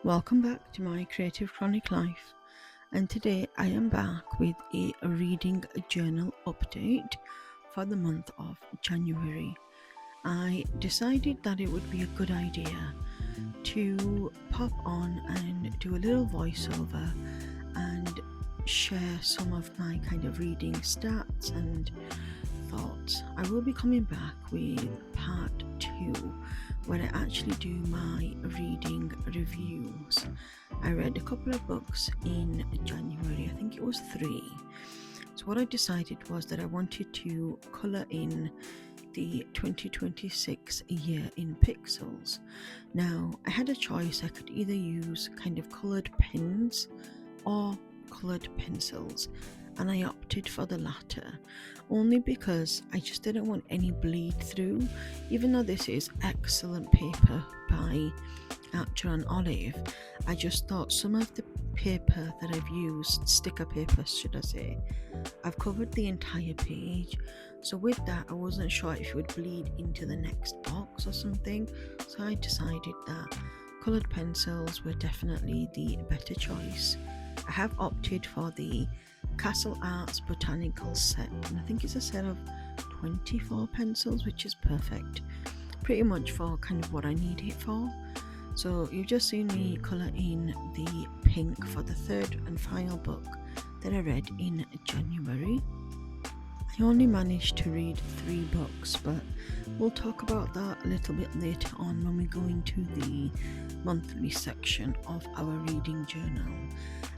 Welcome back to my Creative Chronic Life, and today I am back with a reading journal update for the month of January. I decided that it would be a good idea to pop on and do a little voiceover and share some of my kind of reading stats and thoughts. I will be coming back with part 2 where I actually do my reading reviews. I read a couple of books in January, I think it was 3. So what I decided was that I wanted to colour in the 2026 year in pixels. Now I had a choice. I could either use kind of coloured pens or coloured pencils, and I opted for the latter only because I just didn't want any bleed through. Even though this is excellent paper by Archer and Olive, I just thought some of the paper that I've used, sticker paper should I say, I've covered the entire page, so with that I wasn't sure if it would bleed into the next box or something, so I decided that coloured pencils were definitely the better choice. I have opted for the Castle Arts Botanical set, and I think it's a set of 24 pencils, which is perfect, pretty much for kind of what I need it for. So you've just seen me colour in the pink for the third and final book that I read in January. I only managed to read 3 books, but we'll talk about that a little bit later on when we go into the monthly section of our reading journal.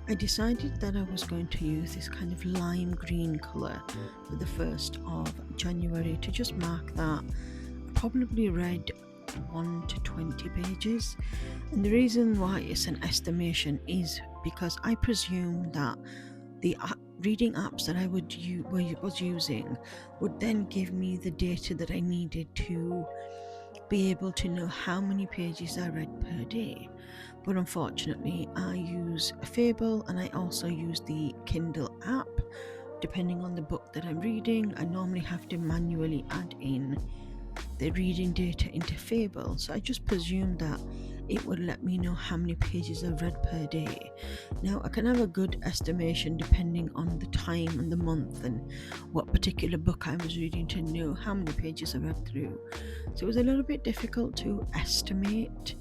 I decided that I was going to use this kind of lime green colour for the 1st of January to just mark that I probably read 1 to 20 pages, and the reason why it's an estimation is because I presume that the reading apps that I was using would then give me the data that I needed to be able to know how many pages I read per day. But unfortunately I use a Fable, and I also use the Kindle app. Depending on the book that I'm reading, I normally have to manually add in the reading data into Fable, so I just presumed that it would let me know how many pages I've read per day. Now I can have a good estimation depending on the time and the month and what particular book I was reading to know how many pages I read through, so it was a little bit difficult to estimate.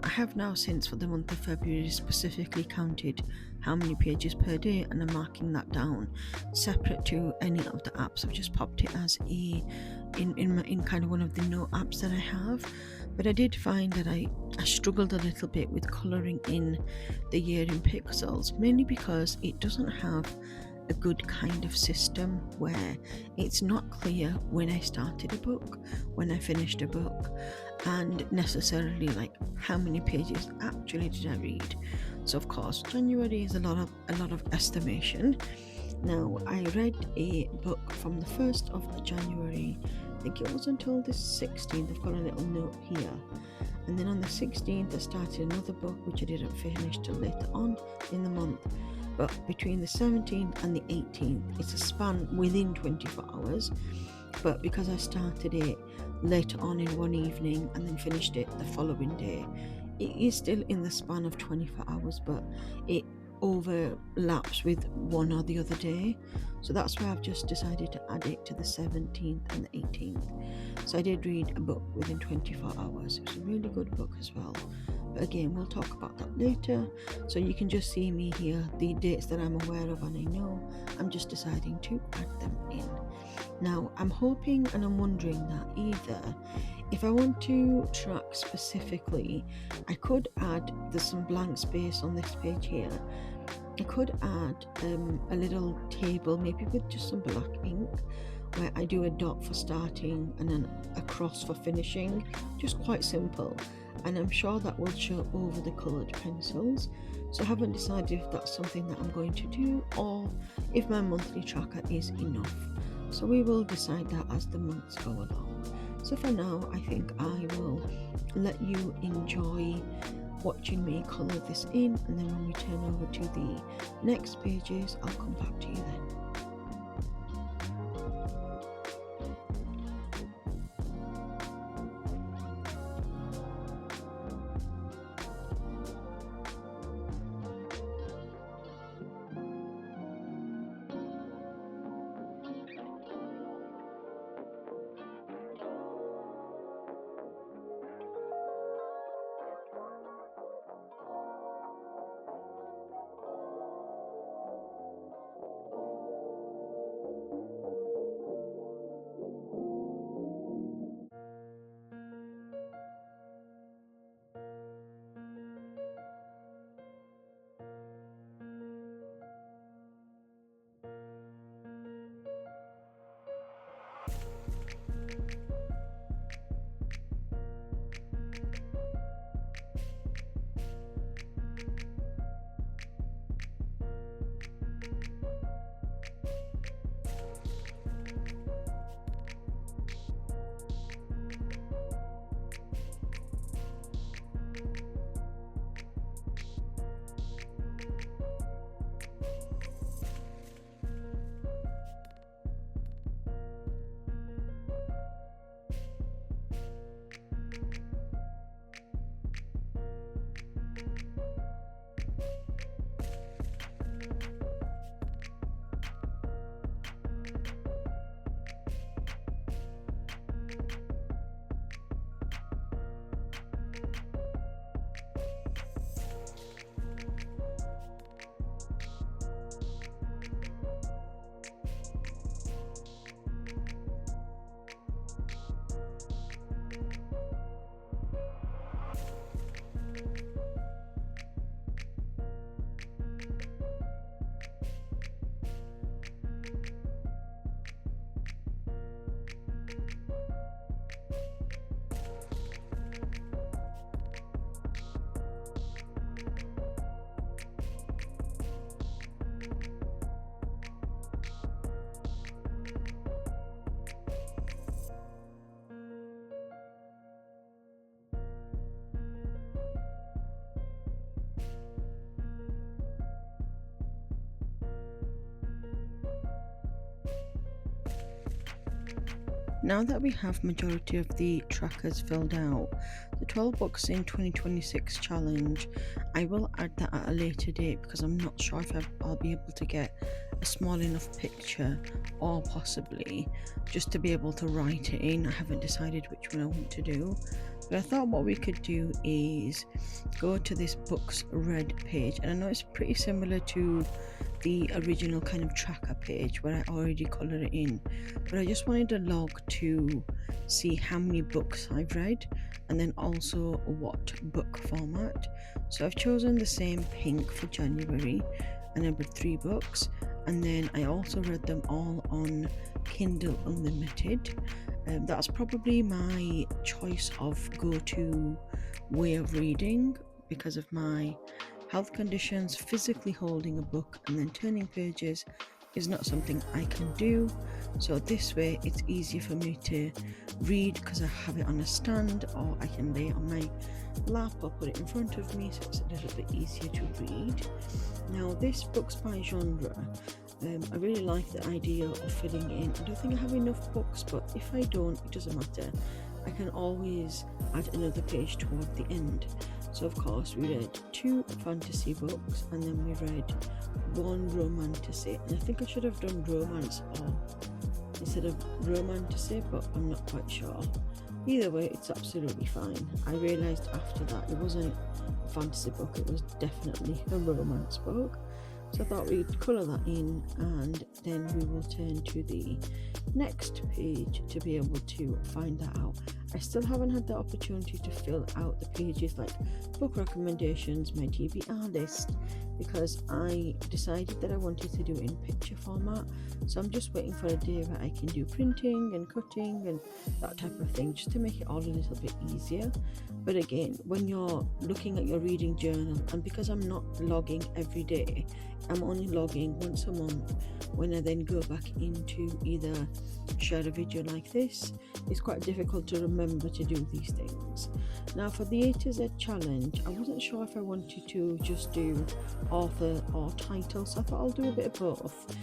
I have now, since for the month of February, specifically counted how many pages per day, and I'm marking that down separate to any of the apps. I've just popped it as in kind of one of the note apps that I have. But I did find that I struggled a little bit with colouring in the year in pixels, mainly because it doesn't have a good kind of system where it's not clear when I started a book, when I finished a book, and necessarily like how many pages actually did I read. So of course January is a lot of estimation. Now I read a book from the 1st of January, I think it was until the 16th. I've got a little note here, and then on the 16th I started another book which I didn't finish till later on in the month. But between the 17th and the 18th, it's a span within 24 hours, but because I started it later on in one evening and then finished it the following day, it is still in the span of 24 hours, but it overlaps with one or the other day, so that's why I've just decided to add it to the 17th and the 18th. So I did read a book within 24 hours. It was a really good book as well, but again we'll talk about that later. So you can just see me here, the dates that I'm aware of, and I know I'm just deciding to add them in. Now I'm hoping and I'm wondering that either if I want to track specifically, I could add, there's some blank space on this page here, I could add a little table, maybe with just some black ink, where I do a dot for starting and then a cross for finishing, just quite simple, and I'm sure that will show over the coloured pencils. So I haven't decided if that's something that I'm going to do or if my monthly tracker is enough, so we will decide that as the months go along. So for now I think I will let you enjoy watching me colour this in, and then when we turn over to the next pages I'll come back to you then. Now that we have majority of the trackers filled out, the 12 books in 2026 challenge, I will add that at a later date because I'm not sure if I'll be able to get a small enough picture, or possibly just to be able to write it in. I haven't decided which one I want to do, but I thought what we could do is go to this books read page, and I know it's pretty similar to the original kind of tracker page where I already color it in, but I just wanted a log to see how many books I've read and then also what book format. So I've chosen the same pink for January, and I read 3 books, and then I also read them all on Kindle Unlimited. That's probably my choice of go-to way of reading because of my health conditions. Physically holding a book and then turning pages is not something I can do, so this way it's easier for me to read because I have it on a stand, or I can lay it on my lap or put it in front of me, so it's a little bit easier to read. Now this books by genre, I really like the idea of filling in. I don't think I have enough books, but if I don't, it doesn't matter. I can always add another page toward the end. So of course we read 2 fantasy books, and then we read 1 romantasy, and I think I should have done romance or instead of romantasy, but I'm not quite sure. Either way, it's absolutely fine. I realised after that it wasn't a fantasy book, it was definitely a romance book. So I thought we'd colour that in, and then we will turn to the next page to be able to find that out. I still haven't had the opportunity to fill out the pages like book recommendations, my TBR list, because I decided that I wanted to do it in picture format. So I'm just waiting for a day where I can do printing and cutting and that type of thing, just to make it all a little bit easier. But again, when you're looking at your reading journal, and because I'm not logging every day, I'm only logging once a month, when I then go back into either share a video like this, it's quite difficult to remember to do these things. Now for the A to Z challenge, I wasn't sure if I wanted to just do author or title, so I thought I'll do a bit of both.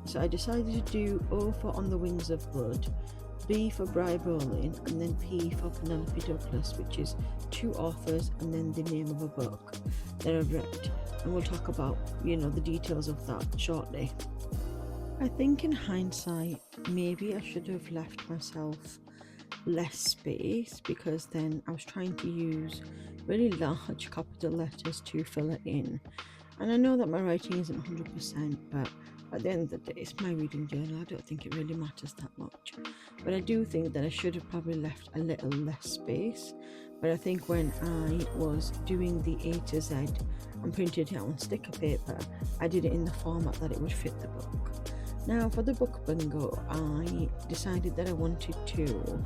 So I decided to do O for On the Wings of Blood, B for Bri Bowling, and then P for Penelope Douglas, which is 2 authors and then the name of a book that I've read, and we'll talk about the details of that shortly. I think in hindsight, maybe I should have left myself less space, because then I was trying to use really large capital letters to fill it in. And I know that my writing isn't 100%, but at the end of the day, it's my reading journal. I don't think it really matters that much. But I do think that I should have probably left a little less space. But I think when I was doing the A to Z and printed it on sticker paper, I did it in the format that it would fit the book. Now for the book bingo, I decided that I wanted to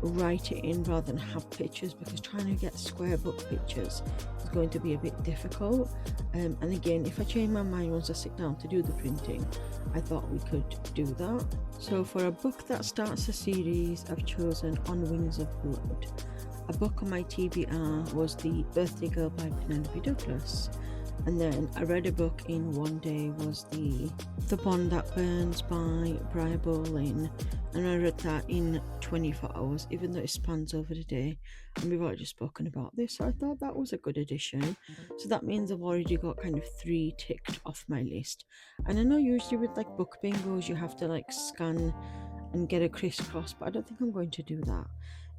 write it in rather than have pictures, because trying to get square book pictures is going to be a bit difficult. And again, if I change my mind once I sit down to do the printing, I thought we could do that. So for a book that starts a series, I've chosen On Wings of Blood. A book on my TBR was The Birthday Girl by Penelope Douglas. And then I read a book in one day was The Bond That Burns by Bri Bowling, and I read that in 24 hours, even though it spans over the day, and we've already spoken about this, so I thought that was a good addition. So that means I've already got kind of 3 ticked off my list. And I know usually with like book bingos you have to like scan and get a crisscross, but I don't think I'm going to do that.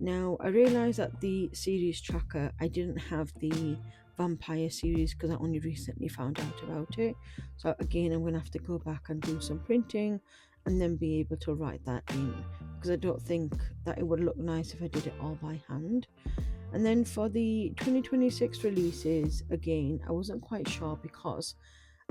Now I realised that the series tracker, I didn't have the vampire series because I only recently found out about it. So again, I'm going to have to go back and do some printing and then be able to write that in, because I don't think that it would look nice if I did it all by hand. And then for the 2026 releases, again, I wasn't quite sure because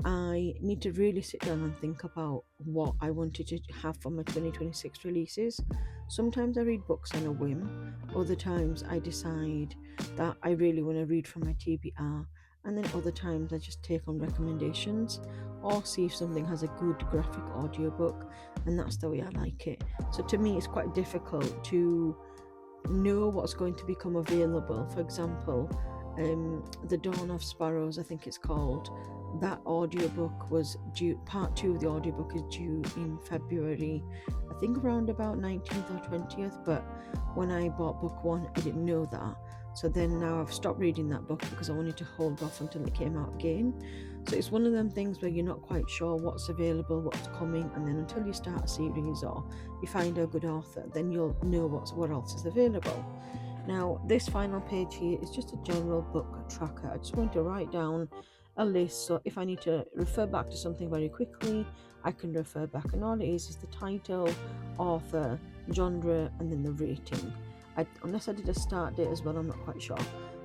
I need to really sit down and think about what I wanted to have for my 2026 releases. Sometimes I read books on a whim, other times I decide that I really want to read from my TBR, and then other times I just take on recommendations or see if something has a good graphic audiobook, and that's the way I like it. So to me it's quite difficult to know what's going to become available. For example, The Dawn of Sparrows, I think it's called, that audiobook was due, part 2 of the audiobook is due in February, I think around about 19th or 20th, but when I bought book 1 I didn't know that. So then now I've stopped reading that book because I wanted to hold off until it came out again. So it's one of them things where you're not quite sure what's available, what's coming, and then until you start a series or you find a good author, then you'll know what else is available. Now, this final page here is just a general book tracker. I just want to write down a list, so if I need to refer back to something very quickly, I can refer back, and all it is the title, author, genre, and then the rating. Unless I did a start date as well, I'm not quite sure.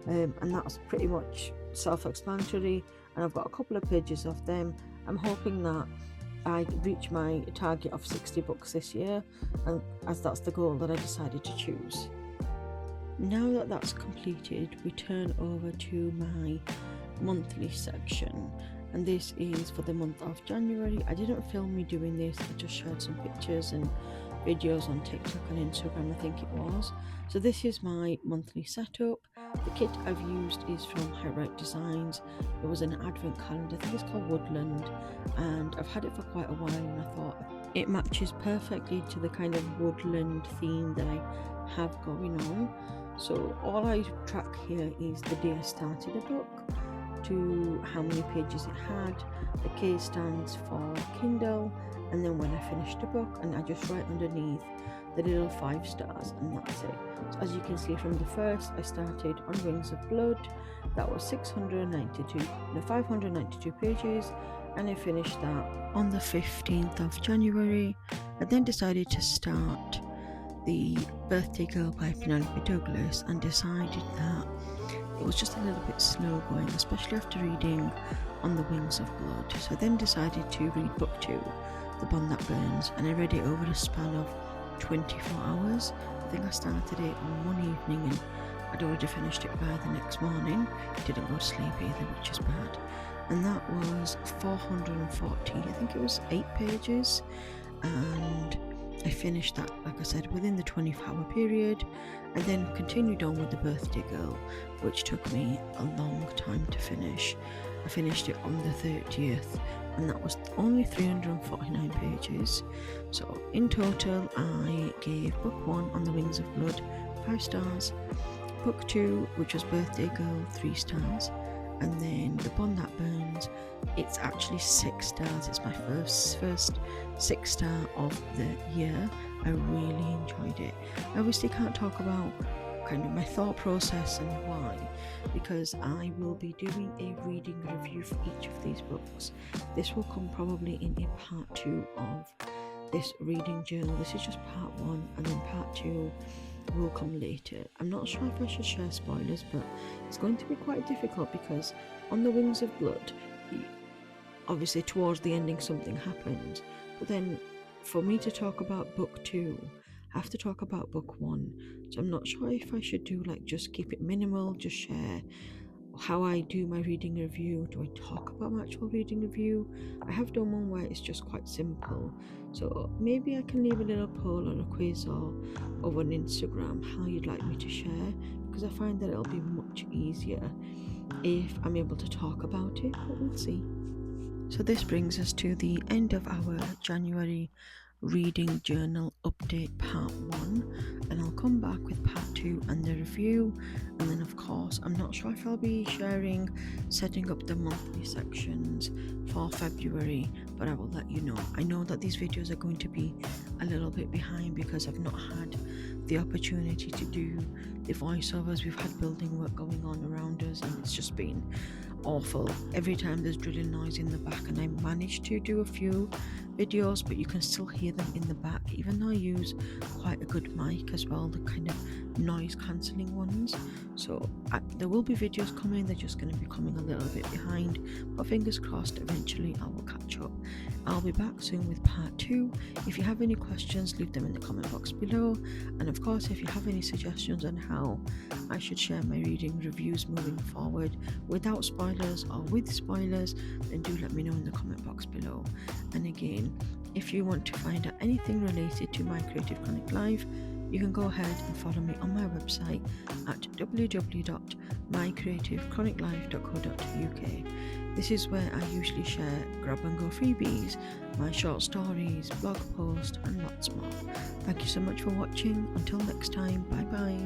And that's pretty much self-explanatory, and I've got a couple of pages of them. I'm hoping that I reach my target of 60 books this year, and as that's the goal that I decided to choose. Now that that's completed, we turn over to my monthly section, and this is for the month of January. I didn't film me doing this, I just shared some pictures and videos on TikTok and Instagram, I think it was. So this is my monthly setup. The kit I've used is from Highlight Designs. It was an advent calendar, I think it's called Woodland, and I've had it for quite a while, and I thought it matches perfectly to the kind of woodland theme that I have going on. So all I track here is the day I started a book, to how many pages it had. The K stands for Kindle, and then when I finished the book, and I just write underneath the little 5 stars, and that's it. So as you can see from the first, I started on Wings of Blood. That was 592 pages, and I finished that on the 15th of January. I then decided to start The Birthday Girl by Penelope Douglas, and decided that it was just a little bit slow going, especially after reading On the Wings of Blood. So I then decided to read book 2, The Bond That Burns, and I read it over a span of 24 hours. I think I started it on one evening and I'd already finished it by the next morning. Didn't go to sleep either, which is bad. And that was 440, I think it was 8 pages, and I finished that, like I said, within the 24-hour period, and then continued on with The Birthday Girl, which took me a long time to finish. I finished it on the 30th, and that was only 349 pages. So in total, I gave book 1, On the Wings of Blood, 5 stars, book 2, which was Birthday Girl, 3 stars, and then The Bond That Burns, it's actually 6 stars. It's my first 6-star of the year. I really enjoyed it. I obviously can't talk about kind of my thought process and why, because I will be doing a reading review for each of these books. This will come probably in a part 2 of this reading journal. This is just part 1, and then part 2 will come later. I'm not sure if I should share spoilers, but it's going to be quite difficult because On the Wings of Blood, obviously towards the ending something happened, but then for me to talk about book 2, I have to talk about book 1. So I'm not sure if I should do just keep it minimal, just share how I do my reading review. Do I talk about my actual reading review? I have done one where it's just quite simple, so maybe I can leave a little poll or a quiz or over on Instagram how you'd like me to share, because I find that it'll be much easier if I'm able to talk about it, but we'll see. So this brings us to the end of our January reading journal update part 1, and I'll come back with part 2 and the review, and then of course I'm not sure if I'll be setting up the monthly sections for February, but I will let you know. I know that these videos are going to be a little bit behind because I've not had the opportunity to do the voiceovers. We've had building work going on around us, and it's just been awful. Every time there's drilling noise in the back, and I managed to do a few videos, but you can still hear them in the back, even though I use quite a good mic as well, the kind of noise cancelling ones. So there will be videos coming, they're just going to be coming a little bit behind, but fingers crossed eventually I will catch up. I'll be back soon with part 2. If you have any questions, leave them in the comment box below, and of course if you have any suggestions on how I should share my reading reviews moving forward without spoilers or with spoilers, then do let me know in the comment box below. And again, if you want to find out anything related to My Creative Chronic Life, you can go ahead and follow me on my website at www.mycreativechroniclife.co.uk. This is where I usually share grab and go freebies, my short stories, blog posts and lots more. Thank you so much for watching. Until next time, bye bye.